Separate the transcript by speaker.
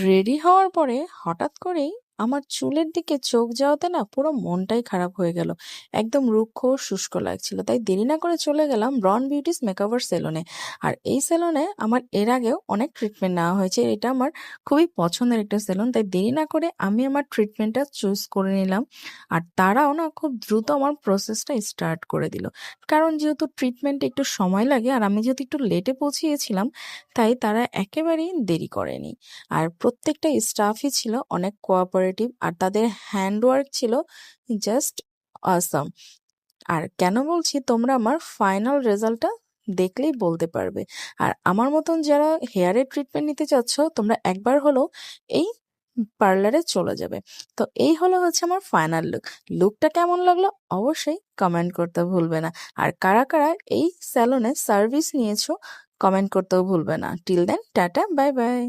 Speaker 1: Ready হওয়ার পরে হঠাৎ করেই আমার চুলের দিকে চোখ যাওয়াতে না পুরো মনটাই খারাপ হয়ে গেল। একদম রুক্ষ শুষ্ক লাগছিল, তাই দেরি না করে চলে গেলাম রন বিউটিস মেকওভার সেলুনে। আর এই সেলুনে আমার এর আগেও অনেক ট্রিটমেন্ট নেওয়া হয়েছে, এটা আমার খুবই পছন্দের একটা সেলুন, তাই দেরি না করে আমি আমার ট্রিটমেন্টটা চুজ করে নিলাম। আর তারাও না খুব দ্রুত আমার প্রসেসটা স্টার্ট করে দিল, কারণ যেহেতু ট্রিটমেন্টে একটু সময় লাগে আর আমি যেহেতু একটু লেটে পৌঁছিয়েছিলাম, তাই তারা একেবারেই দেরি করেনি। আর প্রত্যেকটা স্টাফই ছিল অনেক কোঅপারেটিভ, আর তাদের হ্যান্ডওয়ার্ক ছিল জাস্ট অসাম। আর কেন বলছি, তোমরা আমার ফাইনাল রেজাল্টটা দেখলেই বলতে পারবে। আর আমার মতন যারা হেয়ারের ট্রিটমেন্ট নিতে চাচ্ছ, তোমরা একবার হলেও এই পার্লারে চলে যাবে। তো এই হচ্ছে আমার ফাইনাল লুকটা কেমন লাগলো অবশ্যই কমেন্ট করতে ভুলবে না। আর কারা কারা এই স্যালনে সার্ভিস নিয়েছো কমেন্ট করতেও ভুলবে না। Till then, tata, bye by.